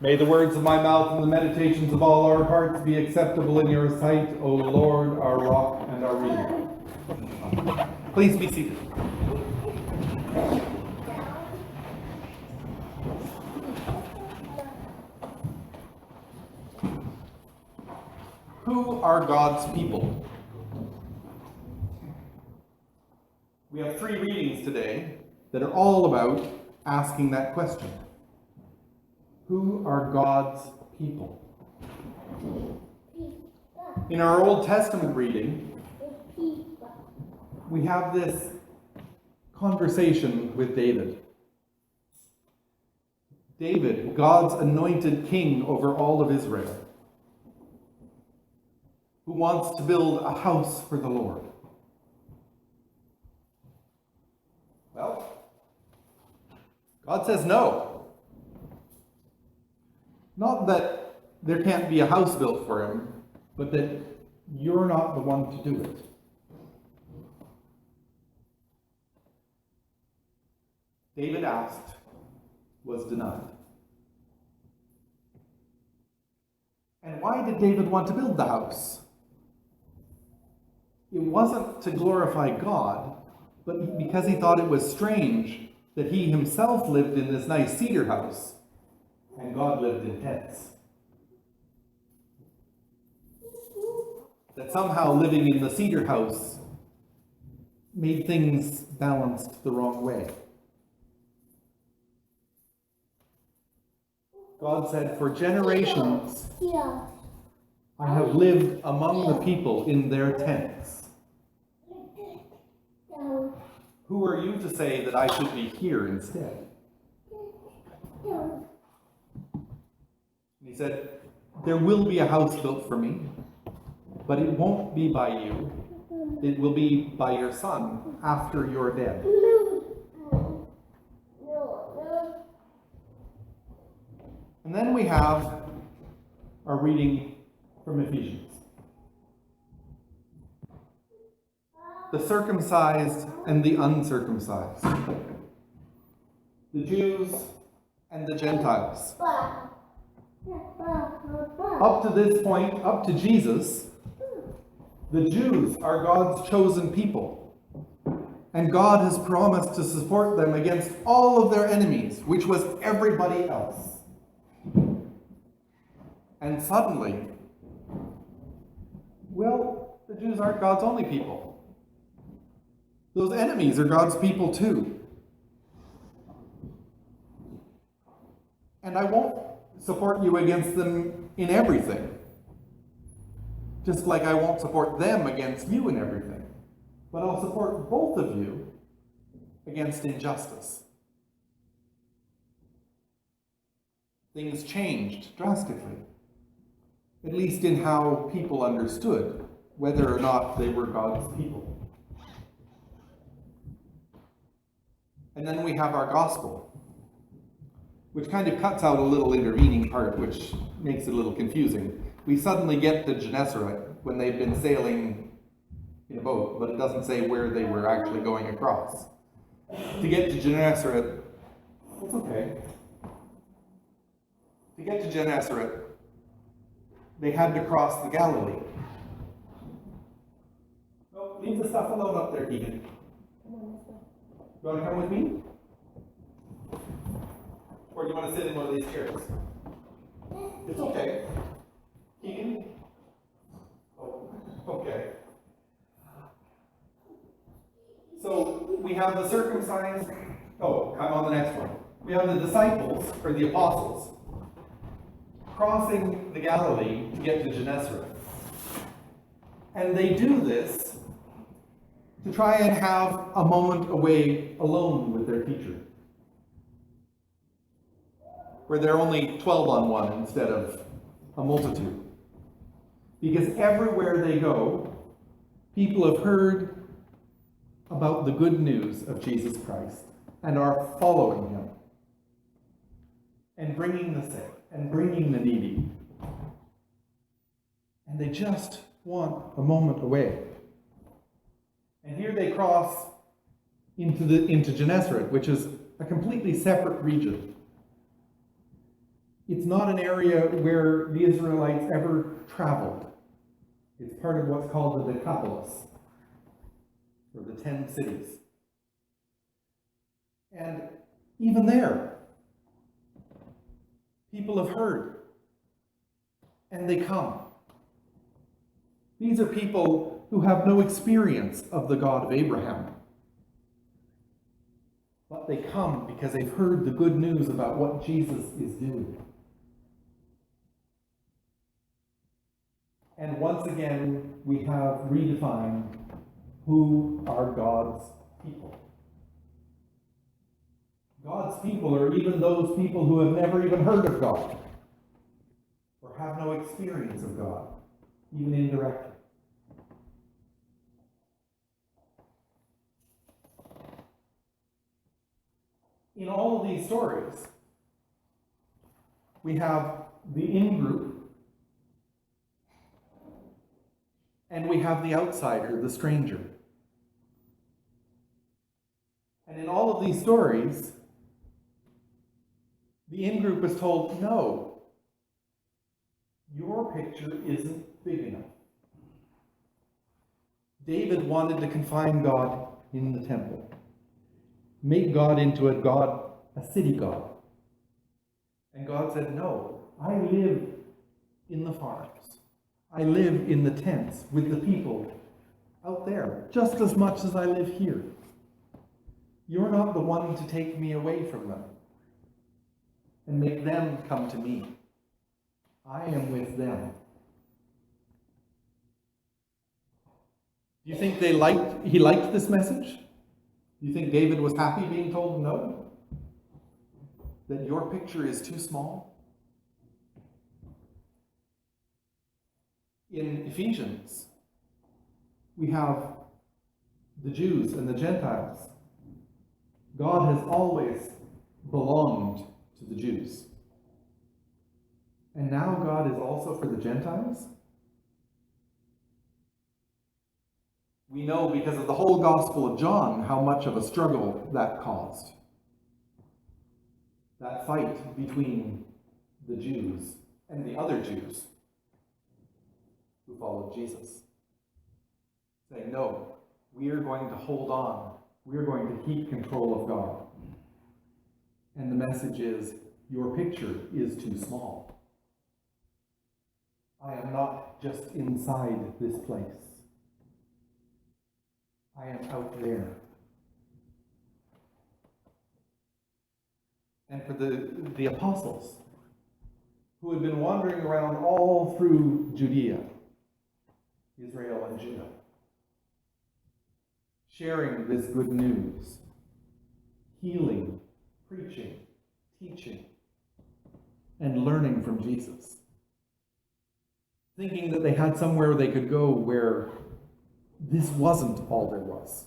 May the words of my mouth and the meditations of all our hearts be acceptable in your sight, O Lord, our rock and our redeemer. Please be seated. Who are God's people? We have 3 readings today that are all about asking that question. Who are God's people? In our Old Testament reading, we have this conversation with David. David, God's anointed king over all of Israel, who wants to build a house for the Lord. Well, God says no. Not that there can't be a house built for him, but that you're not the one to do it. David asked, was denied. And why did David want to build the house? It wasn't to glorify God, but because he thought it was strange that he himself lived in this nice cedar house and God lived in tents. That somehow living in the cedar house made things balanced the wrong way. God said, for generations I have lived among the people in their tents. Who are you to say that I should be here instead? He said, there will be a house built for me, but it won't be by you. It will be by your son after you're dead. And then we have our reading from Ephesians. The circumcised and the uncircumcised. The Jews and the Gentiles. Up to this point, up to Jesus, the Jews are God's chosen people. And God has promised to support them against all of their enemies, which was everybody else. And suddenly, well, the Jews aren't God's only people. Those enemies are God's people too. And I won't support you against them in everything. Just like I won't support them against you in everything. But I'll support both of you against injustice. Things changed drastically. At least in how people understood whether or not they were God's people. And then we have our gospel, which kind of cuts out a little intervening part, which makes it a little confusing. We suddenly get to Gennesaret when they've been sailing in a boat, but it doesn't say where they were actually going across. To get to Gennesaret, it's okay. To get to Gennesaret, they had to cross the Galilee. Oh, leave the stuff alone up there, Keegan. You want to come with me? Or do you want to sit in one of these chairs? It's okay. Keegan? Oh, okay. So we have the circumcised. Oh, I'm on the next one. We have the disciples, or the apostles, crossing the Galilee to get to Gennesaret. And they do this to try and have a moment away alone with their teacher, where they're only 12 on 1 instead of a multitude. Because everywhere they go, people have heard about the good news of Jesus Christ and are following him and bringing the sick and bringing the needy. And they just want a moment away. And here they cross into Gennesaret, which is a completely separate region. It's not an area where the Israelites ever traveled. It's part of what's called the Qu'Appelle, or the 10 cities. And even there, people have heard, and they come. These are people who have no experience of the God of Abraham. But they come because they've heard the good news about what Jesus is doing. And once again, we have redefined who are God's people. God's people are even those people who have never even heard of God, or have no experience of God, even indirectly. In all of these stories, we have the in-group, and we have the outsider, the stranger. And in all of these stories, the in-group is told, no, your picture isn't big enough. David wanted to confine God in the temple, make God into a city god. And God said, no, I live in the farms. I live in the tents with the people out there, just as much as I live here. You're not the one to take me away from them and make them come to me. I am with them. Do you think he liked this message? Do you think David was happy being told no? That your picture is too small? In Ephesians, we have the Jews and the Gentiles. God has always belonged to the Jews. And now God is also for the Gentiles? We know because of the whole Gospel of John how much of a struggle that caused. That fight between the Jews and the other Jews who followed Jesus. Saying, no, we are going to hold on. We are going to keep control of God. And the message is, your picture is too small. I am not just inside this place. I am out there. And for the apostles, who had been wandering around all through Judea, Israel and Judah, sharing this good news, healing, preaching, teaching, and learning from Jesus, thinking that they had somewhere they could go where this wasn't all there was,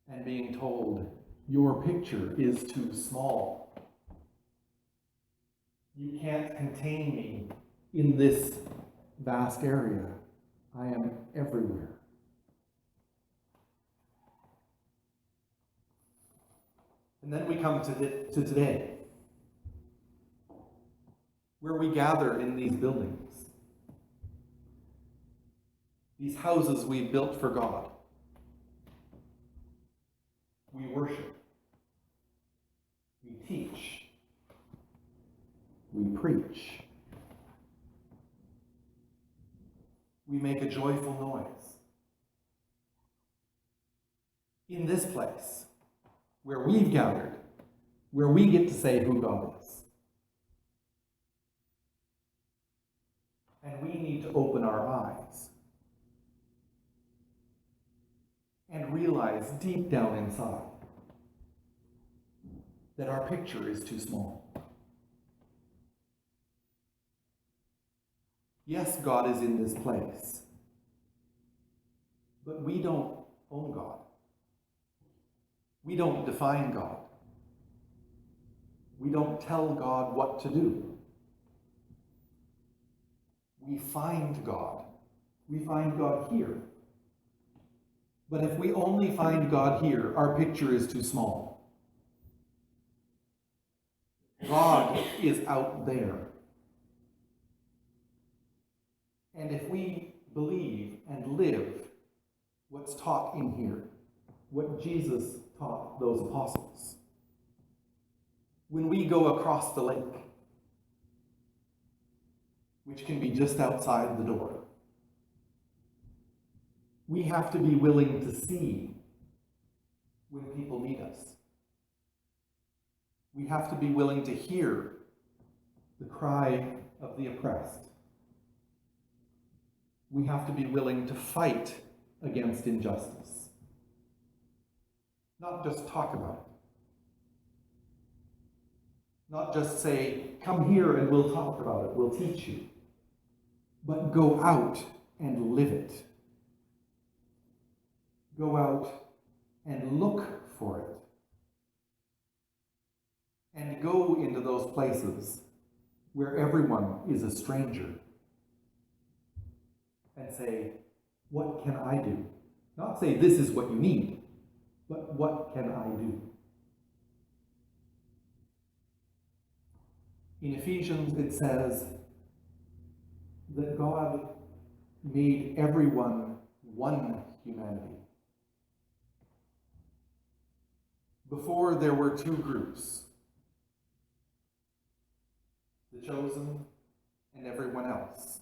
and being told, your picture is too small. You can't contain me in this vast area. I am everywhere. And then we come to today, where we gather in these buildings, these houses we've built for God. We worship. We teach. We preach. We make a joyful noise. In this place, where we've gathered, where we get to say who God is. And we need to open our eyes and realize deep down inside that our picture is too small. Yes, God is in this place, but we don't own God. We don't define God. We don't tell God what to do. We find God. We find God here. But if we only find God here, our picture is too small. God is out there. And if we believe and live what's taught in here, what Jesus taught those apostles, when we go across the lake, which can be just outside the door, we have to be willing to see when people need us. We have to be willing to hear the cry of the oppressed. We have to be willing to fight against injustice, not just talk about it. Not just say, come here and we'll talk about it, we'll teach you, but go out and live it. Go out and look for it. And go into those places where everyone is a stranger and say, what can I do? Not say, this is what you need, but what can I do? In Ephesians, it says that God made everyone one humanity. Before, there were two groups, the chosen and everyone else.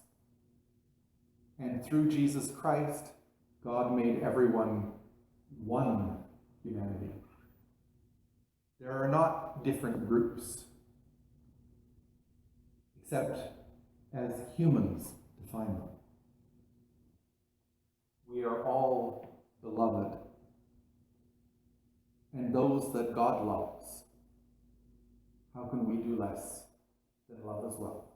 And through Jesus Christ, God made everyone one humanity. There are not different groups, except as humans define them. We are all beloved, and those that God loves, how can we do less than love as well?